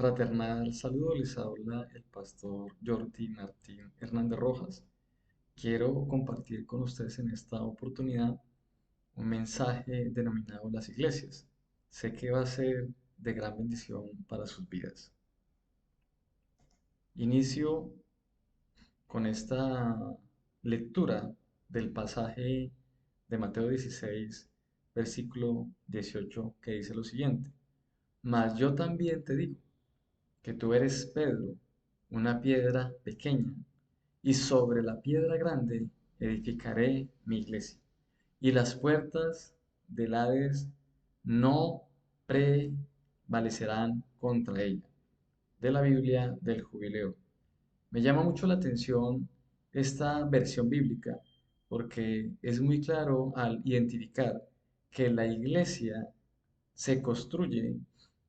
Fraternal saludo, les habla el pastor Jordi Martín Hernández Rojas. Quiero compartir con ustedes en esta oportunidad un mensaje denominado Las Iglesias. Sé que va a ser de gran bendición para sus vidas. Inicio con esta lectura del pasaje de Mateo 16, versículo 18, que dice lo siguiente: Mas yo también te digo que tú eres Pedro, una piedra pequeña, y sobre la piedra grande edificaré mi iglesia, y las puertas del Hades no prevalecerán contra ella. De la Biblia del Jubileo. Me llama mucho la atención esta versión bíblica porque es muy claro al identificar que la iglesia se construye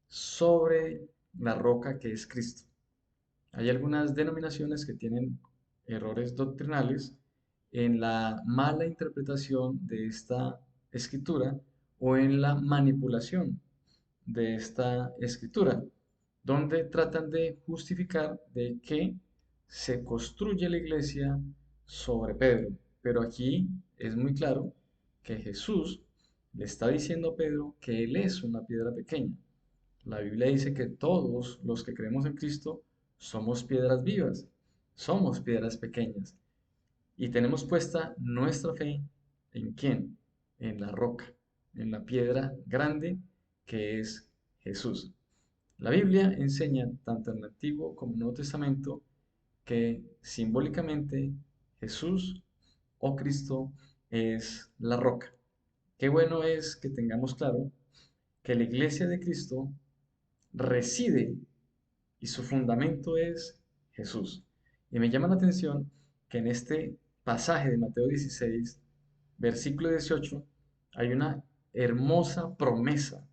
sobre la roca que es Cristo. Hay algunas denominaciones que tienen errores doctrinales en la mala interpretación de esta escritura o en la manipulación de esta escritura, donde tratan de justificar de que se construye la iglesia sobre Pedro. Pero aquí es muy claro que Jesús le está diciendo a Pedro que él es una piedra pequeña. La Biblia dice que todos los que creemos en Cristo somos piedras vivas, somos piedras pequeñas y tenemos puesta nuestra fe ¿en quién? En la roca, en la piedra grande que es Jesús. La Biblia enseña tanto en el Antiguo como en el Nuevo Testamento que simbólicamente Jesús o Cristo es la roca. Qué bueno es que tengamos claro que la iglesia de Cristo reside y su fundamento es Jesús. Y me llama la atención que en este pasaje de Mateo 16, versículo 18, hay una hermosa promesa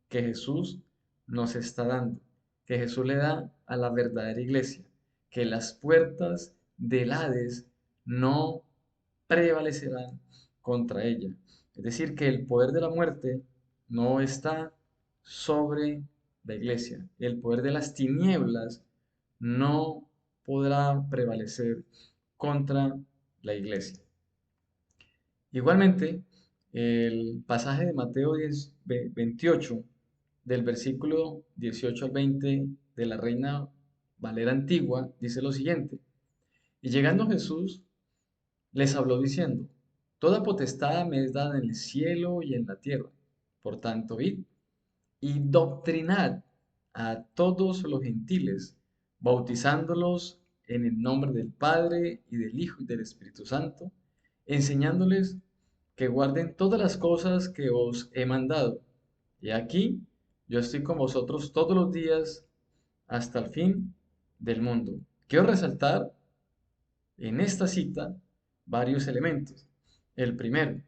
que Jesús nos está dando, que Jesús le da a la verdadera iglesia, que las puertas del Hades no prevalecerán contra ella. Es decir, que el poder de la muerte no está sobre la iglesia. El poder de las tinieblas no podrá prevalecer contra la iglesia. Igualmente, el pasaje de Mateo 10, 28, del versículo 18 al 20 de la Reina Valera Antigua, dice lo siguiente: Y llegando Jesús, les habló diciendo: Toda potestad me es dada en el cielo y en la tierra. Por tanto, id y doctrinad a todos los gentiles, bautizándolos en el nombre del Padre y del Hijo y del Espíritu Santo, enseñándoles que guarden todas las cosas que os he mandado. Y aquí yo estoy con vosotros todos los días hasta el fin del mundo. Quiero resaltar en esta cita varios elementos. El primero,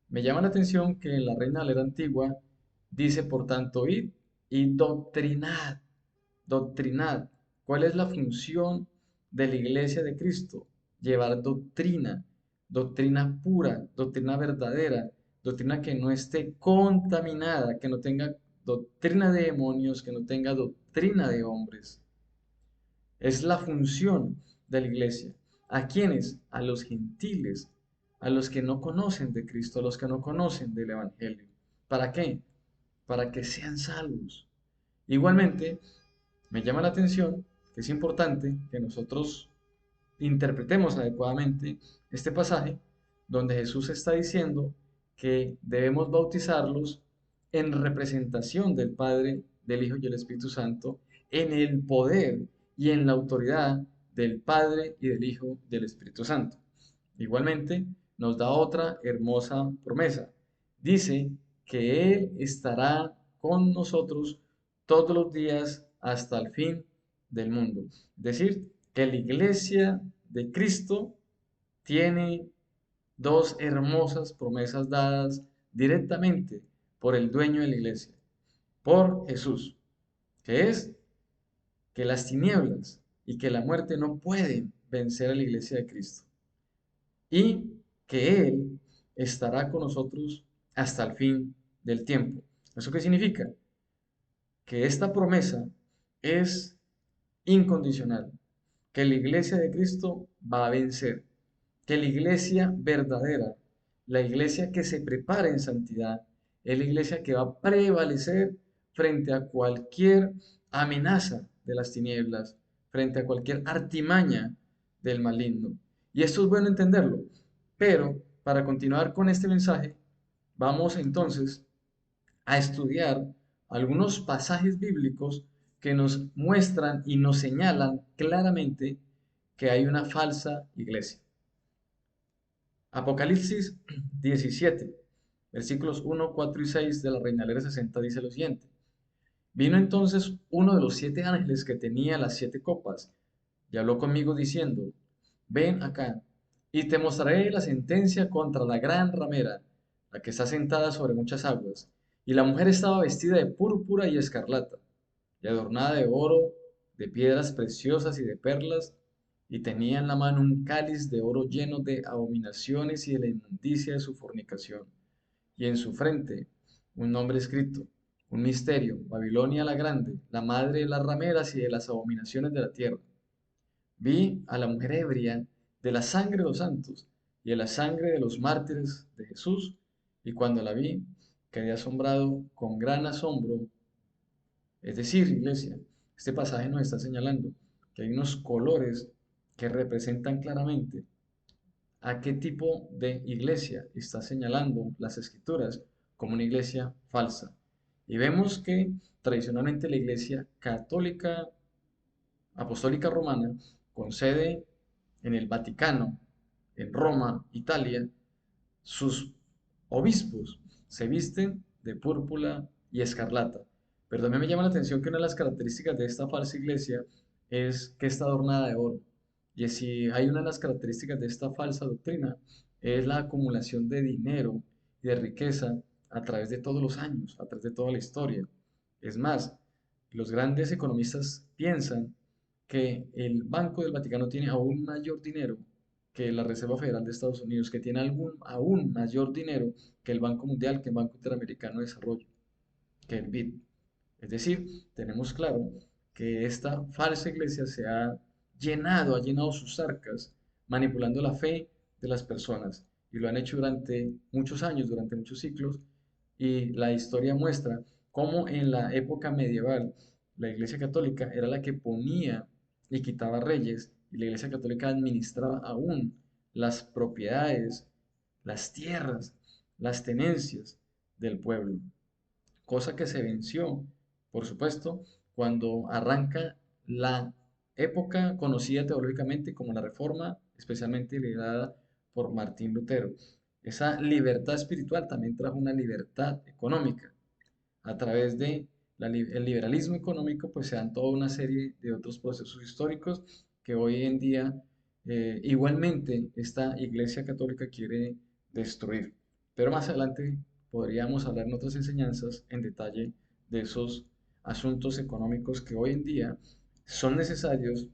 me llama la atención que en la Reina Valera Antigua dice, por tanto, id y doctrinad. Doctrinad. ¿Cuál es la función de la Iglesia de Cristo? Llevar doctrina, doctrina pura, doctrina verdadera, doctrina que no esté contaminada, que no tenga doctrina de demonios, que no tenga doctrina de hombres. Es la función de la iglesia. ¿A quiénes? A los gentiles, a los que no conocen de Cristo, a los que no conocen del Evangelio. ¿Para qué? Para que sean salvos. Igualmente, me llama la atención que es importante que nosotros interpretemos adecuadamente este pasaje donde Jesús está diciendo que debemos bautizarlos en representación del Padre, del Hijo y del Espíritu Santo, en el poder y en la autoridad del Padre y del Hijo y del Espíritu Santo. Igualmente, nos da otra hermosa promesa. Dice que Él estará con nosotros todos los días hasta el fin del mundo. Es decir, que la iglesia de Cristo tiene dos hermosas promesas dadas directamente por el dueño de la iglesia, por Jesús, que es que las tinieblas y que la muerte no pueden vencer a la iglesia de Cristo y que Él estará con nosotros hasta el fin del tiempo. ¿Eso qué significa? Que esta promesa es incondicional, que la iglesia de Cristo va a vencer, que la iglesia verdadera, la iglesia que se prepara en santidad, es la iglesia que va a prevalecer frente a cualquier amenaza de las tinieblas, frente a cualquier artimaña del maligno. Y esto es bueno entenderlo, pero para continuar con este mensaje, vamos entonces a estudiar algunos pasajes bíblicos que nos muestran y nos señalan claramente que hay una falsa iglesia. Apocalipsis 17, versículos 1, 4 y 6 de la Reina Valera 60 dice lo siguiente. Vino entonces uno de los 7 ángeles que tenía las 7 copas y habló conmigo diciendo, ven acá y te mostraré la sentencia contra la gran ramera, la que está sentada sobre muchas aguas. Y la mujer estaba vestida de púrpura y escarlata, y adornada de oro, de piedras preciosas y de perlas, y tenía en la mano un cáliz de oro lleno de abominaciones y de la inmundicia de su fornicación, y en su frente un nombre escrito, un misterio, Babilonia la grande, la madre de las rameras y de las abominaciones de la tierra. Vi a la mujer ebria de la sangre de los santos y de la sangre de los mártires de Jesús, y cuando la vi, quedé asombrado con gran asombro. Es decir, iglesia, este pasaje nos está señalando que hay unos colores que representan claramente a qué tipo de iglesia está señalando las escrituras como una iglesia falsa. Y vemos que tradicionalmente la iglesia católica apostólica romana, con sede en el Vaticano, en Roma, Italia, sus obispos se visten de púrpura y escarlata. Pero también me llama la atención que una de las características de esta falsa iglesia es que está adornada de oro. Y si hay una de las características de esta falsa doctrina, es la acumulación de dinero y de riqueza a través de todos los años, a través de toda la historia. Es más, los grandes economistas piensan que el Banco del Vaticano tiene aún mayor dinero que la Reserva Federal de Estados Unidos, que tiene aún mayor dinero que el Banco Mundial, que el Banco Interamericano de Desarrollo, que el BID. Es decir, tenemos claro que esta falsa iglesia ha llenado sus arcas, manipulando la fe de las personas. Y lo han hecho durante muchos años, durante muchos siglos. Y la historia muestra cómo en la época medieval la iglesia católica era la que ponía y quitaba reyes, y la iglesia católica administraba aún las propiedades, las tierras, las tenencias del pueblo, cosa que se venció, por supuesto, cuando arranca la época conocida teológicamente como la Reforma, especialmente liderada por Martín Lutero. Esa libertad espiritual también trajo una libertad económica. A través de el liberalismo económico, pues se dan toda una serie de otros procesos históricos que hoy en día igualmente esta Iglesia Católica quiere destruir. Pero más adelante podríamos hablar en otras enseñanzas en detalle de esos asuntos económicos que hoy en día son necesarios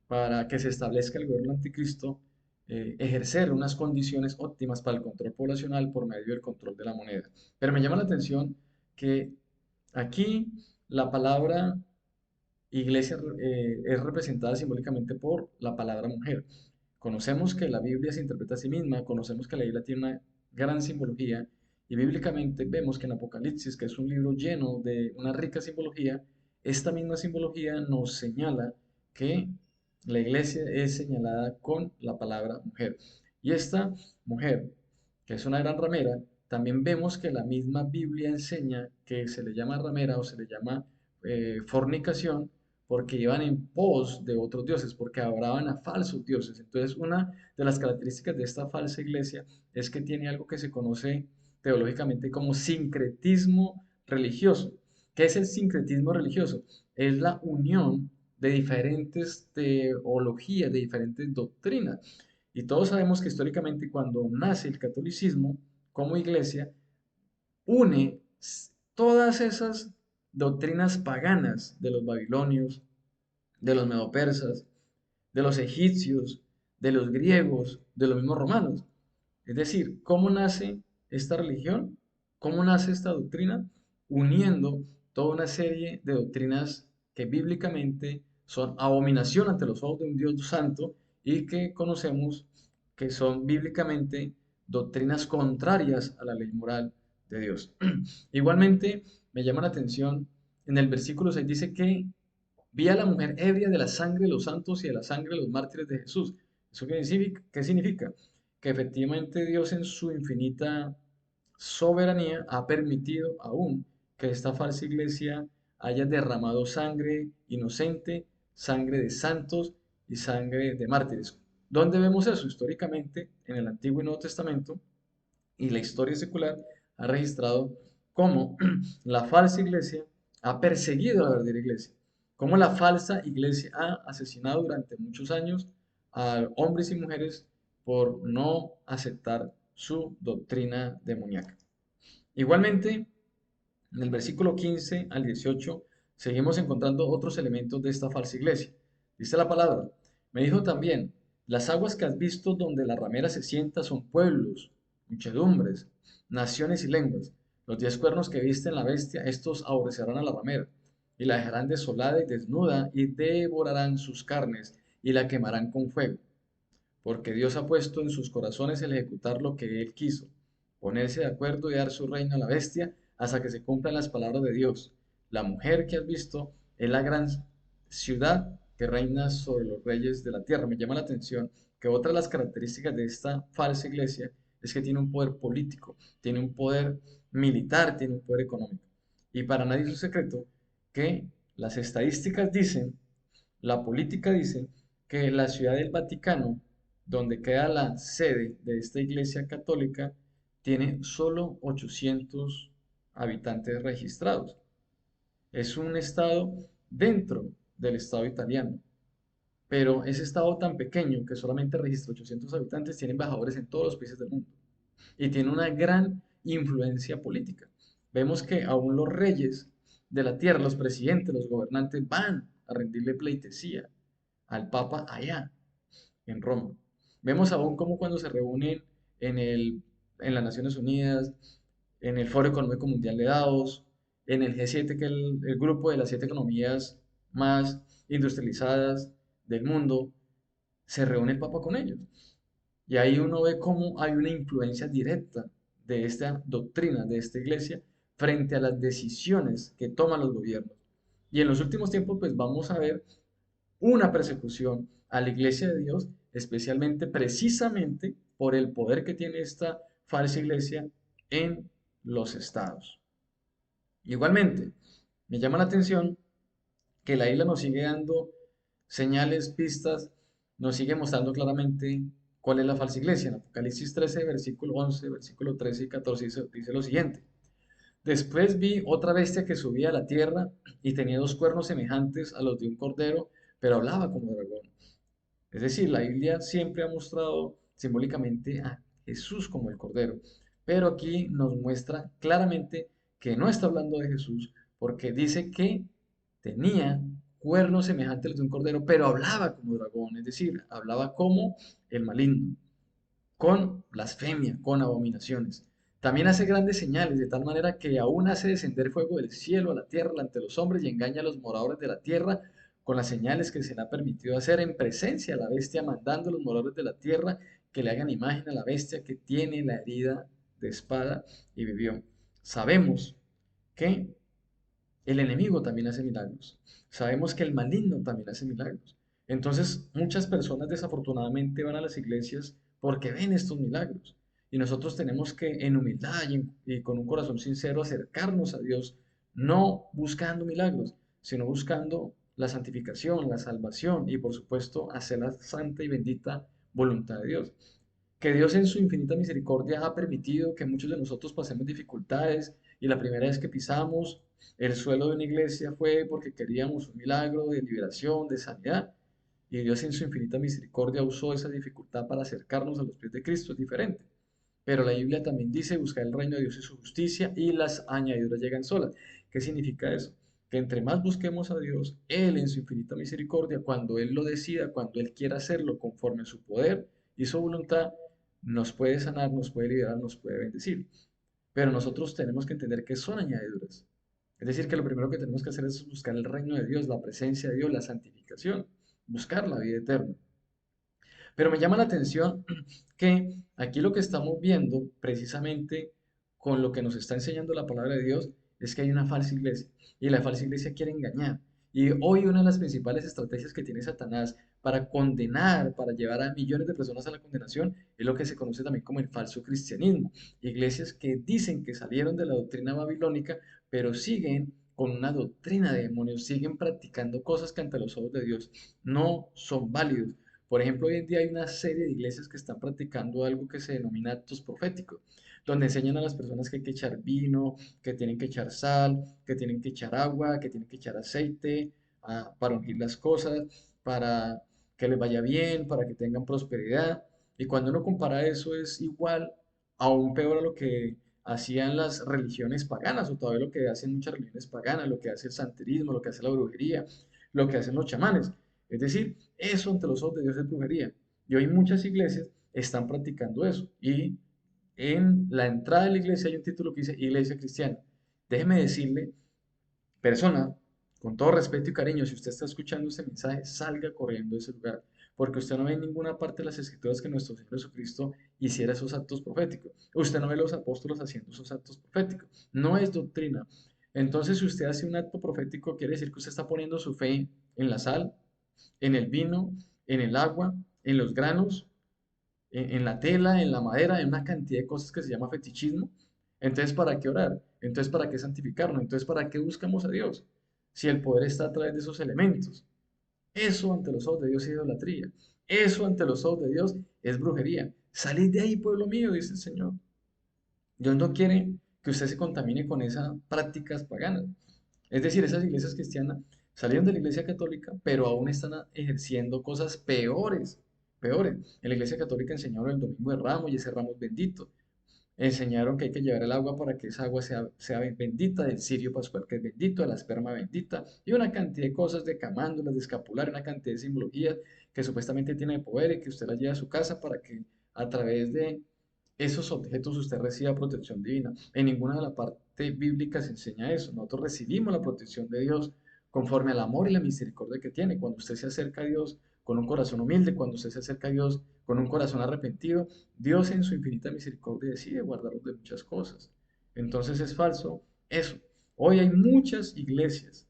para que se establezca el gobierno anticristo, ejercer unas condiciones óptimas para el control poblacional por medio del control de la moneda. Pero me llama la atención que aquí la palabra iglesia es representada simbólicamente por la palabra mujer. Conocemos que la Biblia se interpreta a sí misma, conocemos que la Biblia tiene una gran simbología y bíblicamente vemos que en Apocalipsis, que es un libro lleno de una rica simbología, esta misma simbología nos señala que la iglesia es señalada con la palabra mujer. Y esta mujer, que es una gran ramera, también vemos que la misma Biblia enseña que se le llama ramera o se le llama fornicación porque iban en pos de otros dioses, porque adoraban a falsos dioses. Entonces, una de las características de esta falsa iglesia es que tiene algo que se conoce teológicamente como sincretismo religioso. ¿Qué es el sincretismo religioso? Es la unión de diferentes teologías, de diferentes doctrinas. Y todos sabemos que históricamente cuando nace el catolicismo como iglesia, une todas esas doctrinas paganas de los babilonios, de los medopersas, de los egipcios, de los griegos, de los mismos romanos. Es decir, ¿cómo nace esta religión? ¿Cómo nace esta doctrina? Uniendo toda una serie de doctrinas que bíblicamente son abominación ante los ojos de un Dios santo y que conocemos que son bíblicamente doctrinas contrarias a la ley moral de Dios. Igualmente, me llama la atención, en el versículo 6 dice que vi a la mujer ebria de la sangre de los santos y de la sangre de los mártires de Jesús. ¿Eso qué significa? ¿Qué significa? Que efectivamente Dios en su infinita soberanía ha permitido aún que esta falsa iglesia haya derramado sangre inocente, sangre de santos y sangre de mártires. ¿Dónde vemos eso? Históricamente, en el Antiguo y Nuevo Testamento, y la historia secular ha registrado cómo la falsa iglesia ha perseguido a la verdadera iglesia, cómo la falsa iglesia ha asesinado durante muchos años a hombres y mujeres por no aceptar su doctrina demoníaca. Igualmente, en el versículo 15 al 18 seguimos encontrando otros elementos de esta falsa iglesia. Dice la palabra, me dijo también, las aguas que has visto donde la ramera se sienta son pueblos, muchedumbres, naciones y lenguas. Los 10 cuernos que viste en la bestia, estos aborrecerán a la ramera, y la dejarán desolada y desnuda, y devorarán sus carnes, y la quemarán con fuego porque Dios ha puesto en sus corazones el ejecutar lo que Él quiso, ponerse de acuerdo y dar su reino a la bestia hasta que se cumplan las palabras de Dios. La mujer que has visto es la gran ciudad que reina sobre los reyes de la tierra. Me llama la atención que otra de las características de esta falsa iglesia es que tiene un poder político, tiene un poder militar, tiene un poder económico. Y para nadie es un secreto que las estadísticas dicen, la política dice, que la ciudad del Vaticano donde queda la sede de esta iglesia católica, tiene solo 800 habitantes registrados. Es un estado dentro del estado italiano, pero ese estado tan pequeño que solamente registra 800 habitantes tiene embajadores en todos los países del mundo y tiene una gran influencia política. Vemos que aún los reyes de la tierra, los presidentes, los gobernantes van a rendirle pleitesía al Papa allá en Roma. Vemos aún cómo cuando se reúnen en, en las Naciones Unidas, en el Foro Económico Mundial de Davos, en el G7, que es el grupo de las 7 economías más industrializadas del mundo, se reúne el Papa con ellos. Y ahí uno ve cómo hay una influencia directa de esta doctrina, de esta iglesia, frente a las decisiones que toman los gobiernos. Y en los últimos tiempos, pues vamos a ver una persecución a la iglesia de Dios, especialmente precisamente por el poder que tiene esta falsa iglesia en los estados. Igualmente, me llama la atención que la isla nos sigue dando señales, pistas, nos sigue mostrando claramente cuál es la falsa iglesia. En Apocalipsis 13, versículo 11, versículo 13 y 14 dice lo siguiente. Después vi otra bestia que subía a la tierra y tenía 2 cuernos semejantes a los de un cordero, pero hablaba como dragón. Es decir, la Biblia siempre ha mostrado simbólicamente a Jesús como el Cordero, pero aquí nos muestra claramente que no está hablando de Jesús, porque dice que tenía cuernos semejantes a los de un cordero, pero hablaba como dragón, es decir, hablaba como el maligno, con blasfemia, con abominaciones. También hace grandes señales, de tal manera que aún hace descender fuego del cielo a la tierra ante los hombres y engaña a los moradores de la tierra con las señales que se le ha permitido hacer en presencia de la bestia, mandando a los moradores de la tierra que le hagan imagen a la bestia que tiene la herida de espada y vivió. Sabemos que el enemigo también hace milagros. Sabemos que el maligno también hace milagros. Entonces, muchas personas desafortunadamente van a las iglesias porque ven estos milagros. Y nosotros tenemos que en humildad y con un corazón sincero acercarnos a Dios, no buscando milagros, sino buscando la santificación, la salvación y por supuesto hacer la santa y bendita voluntad de Dios. Que Dios en su infinita misericordia ha permitido que muchos de nosotros pasemos dificultades y la primera vez que pisamos el suelo de una iglesia fue porque queríamos un milagro de liberación, de sanidad, y Dios en su infinita misericordia usó esa dificultad para acercarnos a los pies de Cristo, es diferente. Pero la Biblia también dice buscar el reino de Dios y su justicia y las añadiduras llegan solas. ¿Qué significa eso? Que entre más busquemos a Dios, Él en su infinita misericordia, cuando Él lo decida, cuando Él quiera hacerlo conforme a su poder y su voluntad, nos puede sanar, nos puede liberar, nos puede bendecir. Pero nosotros tenemos que entender que son añadiduras. Es decir, que lo primero que tenemos que hacer es buscar el reino de Dios, la presencia de Dios, la santificación, buscar la vida eterna. Pero me llama la atención que aquí lo que estamos viendo precisamente con lo que nos está enseñando la palabra de Dios es que hay una falsa iglesia y la falsa iglesia quiere engañar. Y hoy una de las principales estrategias que tiene Satanás para condenar, para llevar a millones de personas a la condenación, es lo que se conoce también como el falso cristianismo. Iglesias que dicen que salieron de la doctrina babilónica, pero siguen con una doctrina de demonios, siguen practicando cosas que ante los ojos de Dios no son válidos. Por ejemplo, hoy en día hay una serie de iglesias que están practicando algo que se denomina actos proféticos, donde enseñan a las personas que hay que echar vino, que tienen que echar sal, que tienen que echar agua, que tienen que echar aceite, para ungir las cosas, para que les vaya bien, para que tengan prosperidad. Y cuando uno compara eso es igual, aún peor a lo que hacían las religiones paganas, o todavía lo que hacen muchas religiones paganas, lo que hace el santerismo, lo que hace la brujería, lo que hacen los chamanes. Es decir, eso ante los ojos de Dios es brujería. Y hoy muchas iglesias están practicando eso. Y en la entrada de la iglesia hay un título que dice Iglesia Cristiana. Déjeme decirle, persona, con todo respeto y cariño, si usted está escuchando este mensaje, salga corriendo de ese lugar. Porque usted no ve en ninguna parte de las escrituras que nuestro Señor Jesucristo hiciera esos actos proféticos. Usted no ve a los apóstoles haciendo esos actos proféticos. No es doctrina. Entonces, si usted hace un acto profético, quiere decir que usted está poniendo su fe en la sal, en el vino, en el agua, en los granos, en la tela, en la madera, en una cantidad de cosas que se llama fetichismo. Entonces, ¿para qué orar? Entonces, ¿para qué santificarnos? Entonces, ¿para qué buscamos a Dios? Si el poder está a través de esos elementos. Eso ante los ojos de Dios es idolatría. Eso ante los ojos de Dios es brujería. Salid de ahí, pueblo mío, dice el Señor. Dios no quiere que usted se contamine con esas prácticas paganas. Es decir, esas iglesias cristianas salieron de la iglesia católica, pero aún están ejerciendo cosas peores, peores. En la iglesia católica enseñaron el domingo de Ramos y ese Ramos bendito. Enseñaron que hay que llevar el agua para que esa agua sea bendita, del cirio pascual que es bendito, de la esperma bendita, y una cantidad de cosas de camándulas, de escapular, una cantidad de simbologías que supuestamente tiene poder y que usted las lleva a su casa para que a través de esos objetos usted reciba protección divina. En ninguna de la parte bíblica se enseña eso. Nosotros recibimos la protección de Dios conforme al amor y la misericordia que tiene. Cuando usted se acerca a Dios con un corazón humilde, cuando usted se acerca a Dios con un corazón arrepentido, Dios en su infinita misericordia decide guardarlos de muchas cosas. Entonces es falso eso. Hoy hay muchas iglesias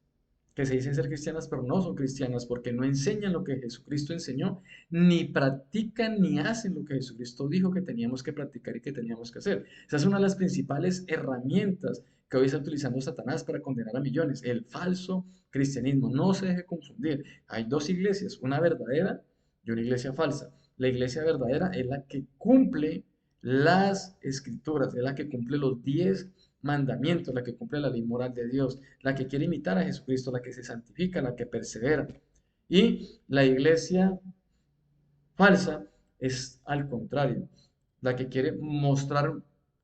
que se dicen ser cristianas, pero no son cristianas porque no enseñan lo que Jesucristo enseñó, ni practican ni hacen lo que Jesucristo dijo que teníamos que practicar y que teníamos que hacer. Esa es una de las principales herramientas que hoy está utilizando Satanás para condenar a millones, el falso cristianismo. No se deje confundir. Hay dos iglesias, una verdadera y una iglesia falsa. La iglesia verdadera es la que cumple las escrituras, es la que cumple los 10 mandamientos, la que cumple la ley moral de Dios, la que quiere imitar a Jesucristo, la que se santifica, la que persevera. Y la iglesia falsa es al contrario, la que quiere mostrar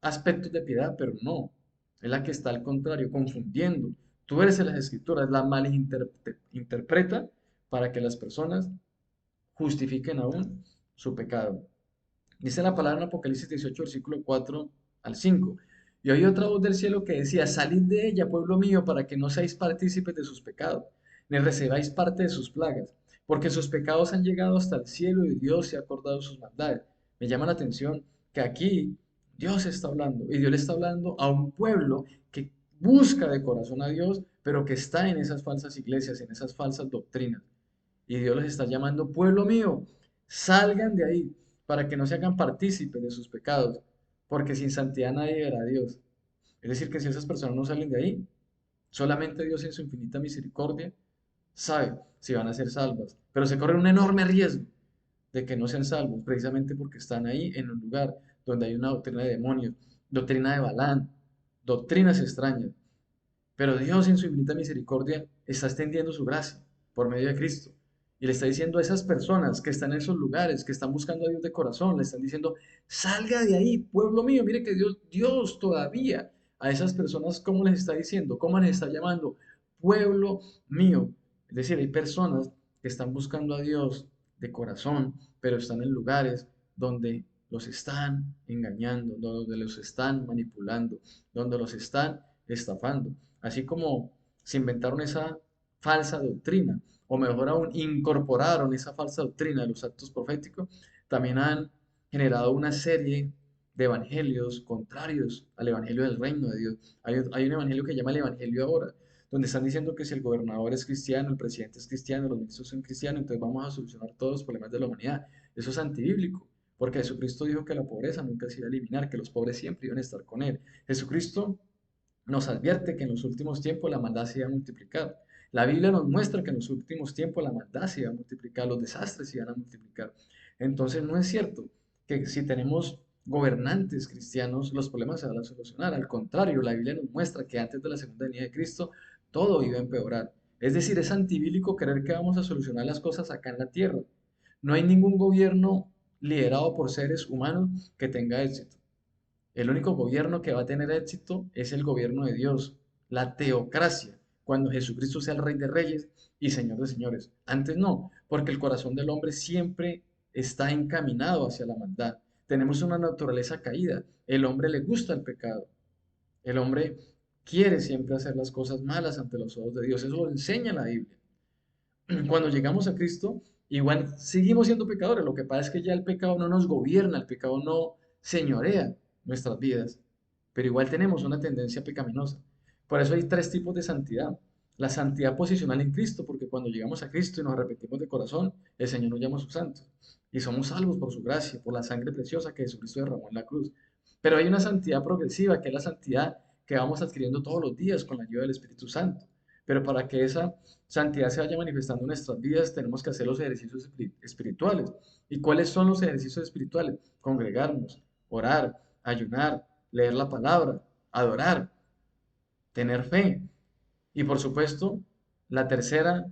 aspectos de piedad, pero no, es la que está al contrario, confundiendo. Tú eres en las escrituras, la malinterpreta para que las personas justifiquen aún su pecado. Dice la palabra en Apocalipsis 18, versículo 4 al 5. Y oí otra voz del cielo que decía, salid de ella, pueblo mío, para que no seáis partícipes de sus pecados, ni recibáis parte de sus plagas, porque sus pecados han llegado hasta el cielo y Dios se ha acordado de sus maldades. Me llama la atención que aquí Dios está hablando, y Dios le está hablando a un pueblo que busca de corazón a Dios, pero que está en esas falsas iglesias, en esas falsas doctrinas. Y Dios les está llamando, pueblo mío, salgan de ahí para que no se hagan partícipes de sus pecados, porque sin santidad nadie verá a Dios. Es decir, que si esas personas no salen de ahí, solamente Dios en su infinita misericordia sabe si van a ser salvas, pero se corre un enorme riesgo de que no sean salvos, precisamente porque están ahí en un lugar donde hay una doctrina de demonios, doctrina de Balán, doctrinas extrañas. Pero Dios en su infinita misericordia está extendiendo su gracia por medio de Cristo. Y le está diciendo a esas personas que están en esos lugares, que están buscando a Dios de corazón, le están diciendo, salga de ahí, pueblo mío. Mire que Dios todavía a esas personas, ¿cómo les está diciendo? ¿Cómo les está llamando? Pueblo mío. Es decir, hay personas que están buscando a Dios de corazón, pero están en lugares donde los están engañando, donde los están manipulando, donde los están estafando. Así como se inventaron esa falsa doctrina, o mejor aún, incorporaron esa falsa doctrina de los actos proféticos, también han generado una serie de evangelios contrarios al evangelio del reino de Dios. Hay un evangelio que llama el evangelio ahora, donde están diciendo que si el gobernador es cristiano, el presidente es cristiano, los ministros son cristianos, entonces vamos a solucionar todos los problemas de la humanidad. Eso es antibíblico, porque Jesucristo dijo que la pobreza nunca se iba a eliminar, que los pobres siempre iban a estar con Él. Jesucristo nos advierte que en los últimos tiempos la maldad se iba a multiplicar. La Biblia nos muestra que en los últimos tiempos la maldad se iba a multiplicar, los desastres se iban a multiplicar. Entonces no es cierto que si tenemos gobernantes cristianos los problemas se van a solucionar. Al contrario, la Biblia nos muestra que antes de la segunda venida de Cristo todo iba a empeorar. Es decir, es antibíblico creer que vamos a solucionar las cosas acá en la tierra. No hay ningún gobierno liderado por seres humanos que tenga éxito. El único gobierno que va a tener éxito es el gobierno de Dios, la teocracia, cuando Jesucristo sea el Rey de Reyes y Señor de Señores. Antes no, porque el corazón del hombre siempre está encaminado hacia la maldad. Tenemos una naturaleza caída. El hombre le gusta el pecado. El hombre quiere siempre hacer las cosas malas ante los ojos de Dios. Eso lo enseña la Biblia. Cuando llegamos a Cristo, igual seguimos siendo pecadores. Lo que pasa es que ya el pecado no nos gobierna, el pecado no señorea nuestras vidas, pero igual tenemos una tendencia pecaminosa. Por eso hay tres tipos de santidad. La santidad posicional en Cristo, porque cuando llegamos a Cristo y nos arrepentimos de corazón, el Señor nos llama a sus santos. Y somos salvos por su gracia, por la sangre preciosa que Jesucristo derramó en la cruz. Pero hay una santidad progresiva, que es la santidad que vamos adquiriendo todos los días con la ayuda del Espíritu Santo. Pero para que esa santidad se vaya manifestando en nuestras vidas, tenemos que hacer los ejercicios espirituales. ¿Y cuáles son los ejercicios espirituales? Congregarnos, orar, ayunar, leer la palabra, adorar, tener fe. Y por supuesto, la tercera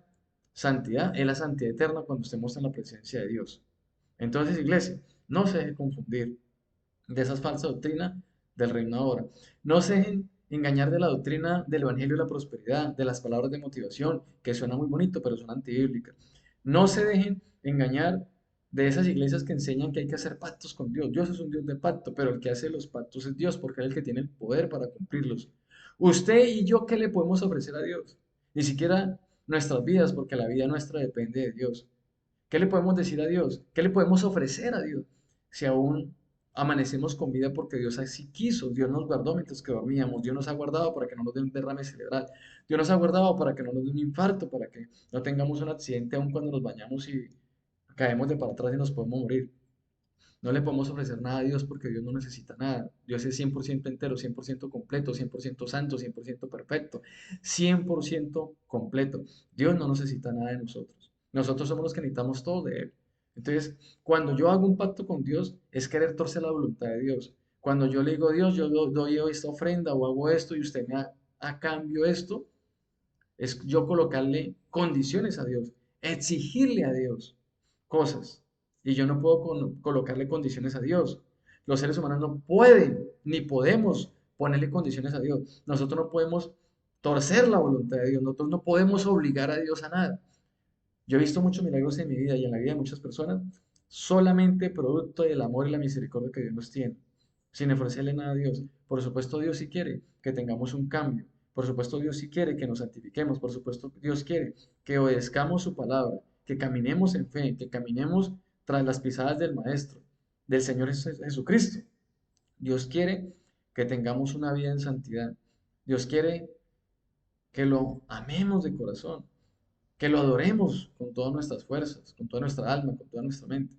santidad es la santidad eterna cuando estemos en la presencia de Dios. Entonces, iglesia, no se deje confundir de esas falsas doctrinas del reino ahora. No se dejen engañar de la doctrina del Evangelio de la prosperidad, de las palabras de motivación, que suena muy bonito, pero son antibíblicas. No se dejen engañar de esas iglesias que enseñan que hay que hacer pactos con Dios. Dios es un Dios de pacto, pero el que hace los pactos es Dios, porque es el que tiene el poder para cumplirlos. Usted y yo, ¿qué le podemos ofrecer a Dios? Ni siquiera nuestras vidas, porque la vida nuestra depende de Dios. ¿Qué le podemos decir a Dios? ¿Qué le podemos ofrecer a Dios? Si aún amanecemos con vida porque Dios así quiso, Dios nos guardó mientras que dormíamos, Dios nos ha guardado para que no nos dé un derrame cerebral, Dios nos ha guardado para que no nos dé un infarto, para que no tengamos un accidente aún cuando nos bañamos y caemos de para atrás y nos podemos morir. No le podemos ofrecer nada a Dios porque Dios no necesita nada. Dios es 100% entero, 100% completo, 100% santo, 100% perfecto, 100% completo. Dios no necesita nada de nosotros. Nosotros somos los que necesitamos todo de Él. Entonces, cuando yo hago un pacto con Dios, es querer torcer la voluntad de Dios. Cuando yo le digo a Dios, yo doy esta ofrenda o hago esto y usted me da a cambio esto, es yo colocarle condiciones a Dios, exigirle a Dios cosas. Y yo no puedo colocarle condiciones a Dios. Los seres humanos no pueden ni podemos ponerle condiciones a Dios. Nosotros no podemos torcer la voluntad de Dios. Nosotros no podemos obligar a Dios a nada. Yo he visto muchos milagros en mi vida y en la vida de muchas personas solamente producto del amor y la misericordia que Dios nos tiene, sin ofrecerle nada a Dios. Por supuesto, Dios sí quiere que tengamos un cambio. Por supuesto, Dios sí quiere que nos santifiquemos. Por supuesto, Dios quiere que obedezcamos su palabra, que caminemos en fe, que caminemos tras las pisadas del Maestro, del Señor Jesucristo. Dios quiere que tengamos una vida en santidad. Dios quiere que lo amemos de corazón, que lo adoremos con todas nuestras fuerzas, con toda nuestra alma, con toda nuestra mente.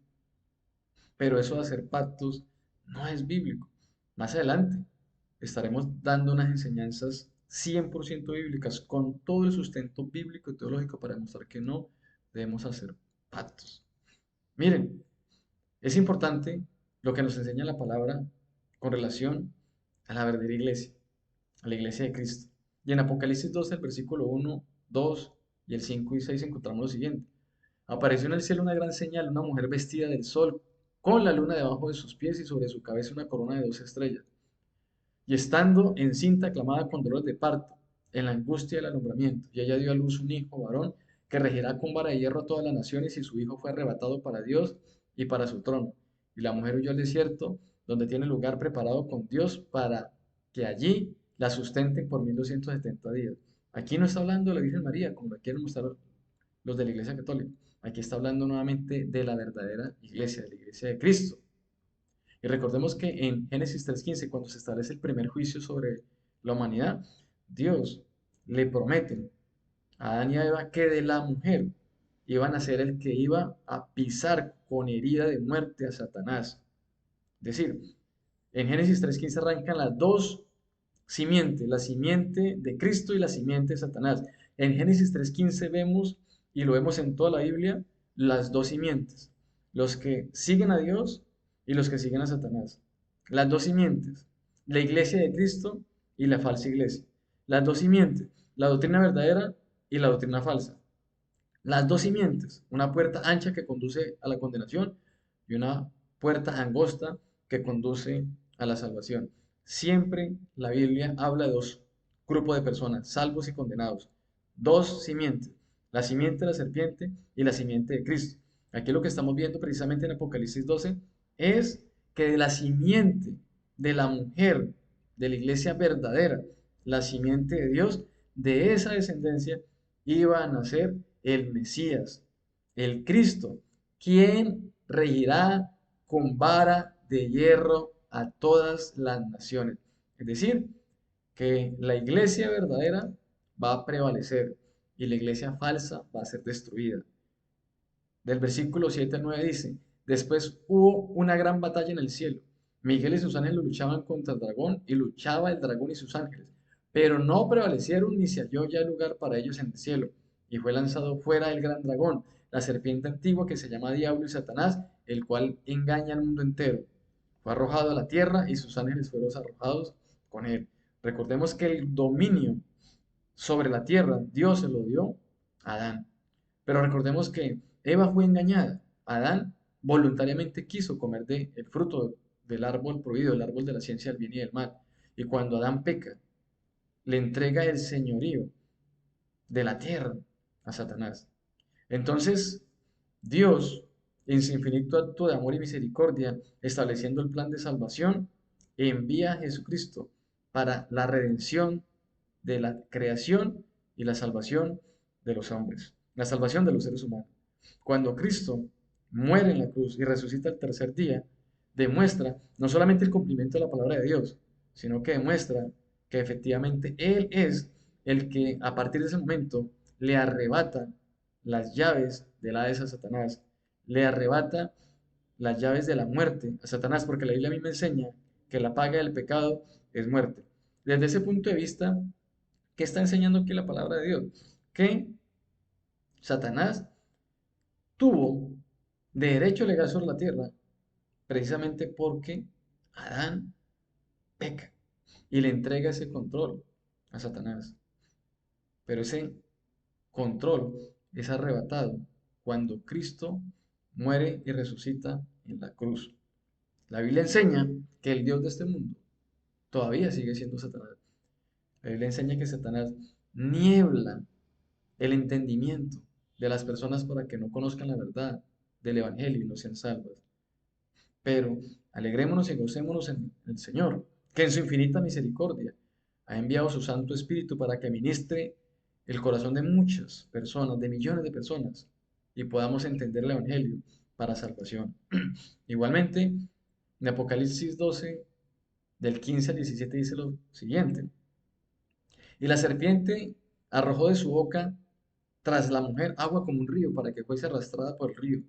Pero eso de hacer pactos no es bíblico. Más adelante estaremos dando unas enseñanzas 100% bíblicas, con todo el sustento bíblico y teológico para demostrar que no debemos hacer pactos. Miren, es importante lo que nos enseña la palabra con relación a la verdadera iglesia, a la iglesia de Cristo. Y en Apocalipsis 12, el versículo 1, 2 y el 5 y 6 encontramos lo siguiente. Apareció en el cielo una gran señal, una mujer vestida del sol, con la luna debajo de sus pies y sobre su cabeza una corona de 2 estrellas. Y estando encinta, clamaba con dolores de parto, en la angustia del alumbramiento. Y ella dio a luz un hijo varón, que regirá con vara de hierro a todas las naciones, y su hijo fue arrebatado para Dios y para su trono. Y la mujer huyó al desierto, donde tiene lugar preparado con Dios para que allí la sustenten por 1270 días. Aquí no está hablando de la Virgen María, como la quieren mostrar los de la Iglesia Católica. Aquí está hablando nuevamente de la verdadera iglesia, de la iglesia de Cristo. Y recordemos que en Génesis 3:15, cuando se establece el primer juicio sobre la humanidad, Dios le promete a Adán y a Eva que de la mujer iban a ser el que iba a pisar con herida de muerte a Satanás. Es decir, en Génesis 3:15 arrancan las dos simientes, la simiente de Cristo y la simiente de Satanás. En Génesis 3:15 vemos, y lo vemos en toda la Biblia, las dos simientes, los que siguen a Dios y los que siguen a Satanás. Las dos simientes, la iglesia de Cristo y la falsa iglesia. Las dos simientes, la doctrina verdadera y la doctrina falsa. Las dos simientes, una puerta ancha que conduce a la condenación y una puerta angosta que conduce a la salvación. Siempre la Biblia habla de dos grupos de personas, salvos y condenados. Dos simientes, la simiente de la serpiente y la simiente de Cristo. Aquí lo que estamos viendo precisamente en Apocalipsis 12 es que de la simiente de la mujer, de la iglesia verdadera, la simiente de Dios, de esa descendencia iba a nacer el Mesías, el Cristo, quien regirá con vara de hierro a todas las naciones. Es decir, que la iglesia verdadera va a prevalecer y la iglesia falsa va a ser destruida. Del versículo 7 al 9 dice, después hubo una gran batalla en el cielo. Miguel y sus ángeles luchaban contra el dragón y luchaba el dragón y sus ángeles, pero no prevalecieron ni se halló ya lugar para ellos en el cielo. Y fue lanzado fuera el gran dragón, la serpiente antigua que se llama Diablo y Satanás, el cual engaña al mundo entero. Fue arrojado a la tierra y sus ángeles fueron arrojados con él. Recordemos que el dominio sobre la tierra Dios se lo dio a Adán. Pero recordemos que Eva fue engañada. Adán voluntariamente quiso comer el fruto del árbol prohibido, el árbol de la ciencia del bien y del mal. Y cuando Adán peca, le entrega el señorío de la tierra a Satanás. Entonces, Dios, en su infinito acto de amor y misericordia, estableciendo el plan de salvación, envía a Jesucristo para la redención de la creación y la salvación de los hombres, la salvación de los seres humanos. Cuando Cristo muere en la cruz y resucita el tercer día, demuestra no solamente el cumplimiento de la palabra de Dios, sino que demuestra que efectivamente Él es el que a partir de ese momento le arrebata las llaves del Hades a Satanás, le arrebata las llaves de la muerte a Satanás, porque la Biblia a mí me enseña que la paga del pecado es muerte. Desde ese punto de vista, ¿qué está enseñando aquí la palabra de Dios? Que Satanás tuvo derecho legal sobre la tierra precisamente porque Adán peca y le entrega ese control a Satanás. Pero ese control es arrebatado cuando Cristo muere y resucita en la cruz. La Biblia enseña que el Dios de este mundo todavía sigue siendo Satanás. La Biblia enseña que Satanás niebla el entendimiento de las personas para que no conozcan la verdad del Evangelio y no sean salvas. Pero alegrémonos y gocémonos en el Señor, que en su infinita misericordia ha enviado su Santo Espíritu para que ministre el corazón de muchas personas, de millones de personas, y podamos entender el Evangelio para salvación. Igualmente, en Apocalipsis 12, del 15 al 17 dice lo siguiente, y la serpiente arrojó de su boca tras la mujer agua como un río para que fuese arrastrada por el río.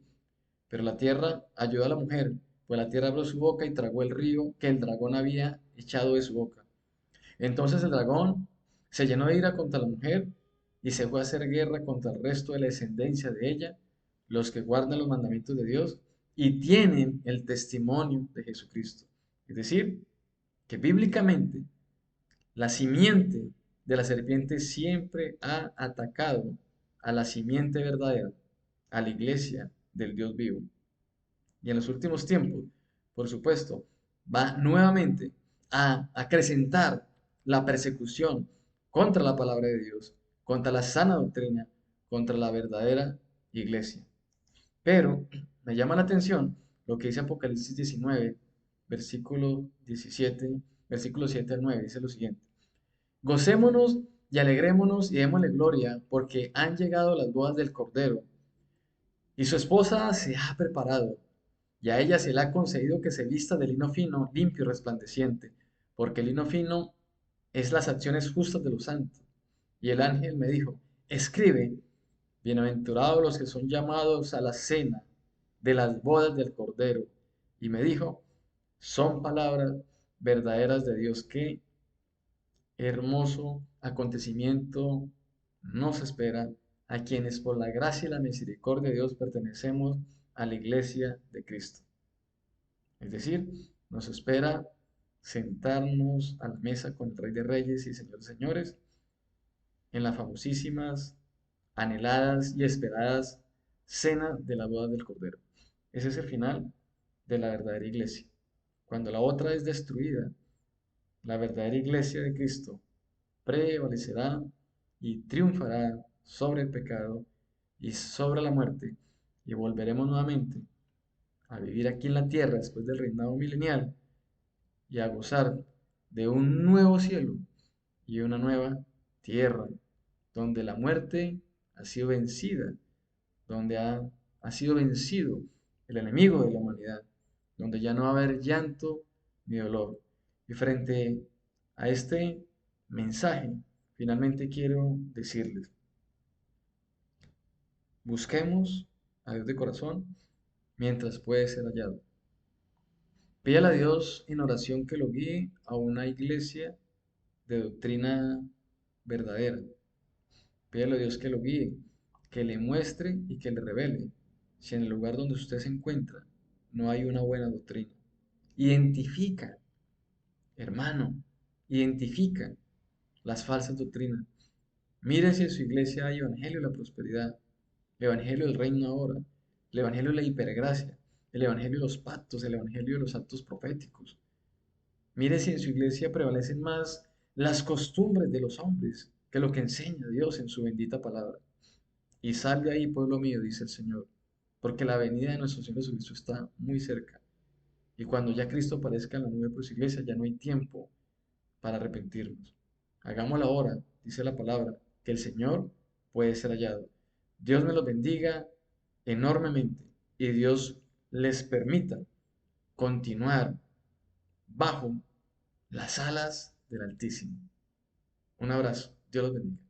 Pero la tierra ayudó a la mujer, pues la tierra abrió su boca y tragó el río que el dragón había echado de su boca. Entonces el dragón se llenó de ira contra la mujer y se fue a hacer guerra contra el resto de la descendencia de ella, los que guardan los mandamientos de Dios y tienen el testimonio de Jesucristo. Es decir, que bíblicamente la simiente de la serpiente siempre ha atacado a la simiente verdadera, a la iglesia del Dios vivo. Y en los últimos tiempos, por supuesto, va nuevamente a acrecentar la persecución contra la palabra de Dios, contra la sana doctrina, contra la verdadera iglesia. Pero me llama la atención lo que dice Apocalipsis 19, versículo 17, versículo 7 al 9, dice lo siguiente. Gocémonos y alegrémonos y démosle gloria, porque han llegado las bodas del Cordero, y su esposa se ha preparado, y a ella se le ha concedido que se vista de lino fino, limpio y resplandeciente, porque el lino fino es las acciones justas de los santos. Y el ángel me dijo, escribe, bienaventurados los que son llamados a la cena de las bodas del Cordero. Y me dijo, son palabras verdaderas de Dios. Qué hermoso acontecimiento nos espera a quienes por la gracia y la misericordia de Dios pertenecemos a la iglesia de Cristo. Es decir, nos espera sentarnos a la mesa con el Rey de Reyes y Señor de Señores en las famosísimas, anheladas y esperadas cena de la boda del Cordero. Ese es el final de la verdadera iglesia. Cuando la otra es destruida, la verdadera iglesia de Cristo prevalecerá y triunfará sobre el pecado y sobre la muerte, y volveremos nuevamente a vivir aquí en la tierra después del reinado milenial y a gozar de un nuevo cielo y una nueva tierra, donde la muerte ha sido vencida, donde ha sido vencido el enemigo de la humanidad, donde ya no va a haber llanto ni dolor. Y frente a este mensaje, finalmente quiero decirles, busquemos a Dios de corazón mientras puede ser hallado. Pídale a Dios en oración que lo guíe a una iglesia de doctrina verdadera. Pídale a Dios que lo guíe, que le muestre y que le revele si en el lugar donde usted se encuentra no hay una buena doctrina. Identifica, hermano, identifica las falsas doctrinas. Mire si en su iglesia hay evangelio de la prosperidad, el evangelio del reino ahora, el evangelio de la hipergracia, el evangelio de los pactos, el evangelio de los actos proféticos. Mire si en su iglesia prevalecen más las costumbres de los hombres que lo que enseña Dios en su bendita palabra. Y sal de ahí, pueblo mío, dice el Señor, porque la venida de nuestro Señor Jesucristo está muy cerca. Y cuando ya Cristo aparezca en la nube por su iglesia, ya no hay tiempo para arrepentirnos. Hagámoslo ahora, dice la palabra, que el Señor puede ser hallado. Dios me los bendiga enormemente y Dios les permita continuar bajo las alas del Altísimo. Un abrazo. Dios los bendiga.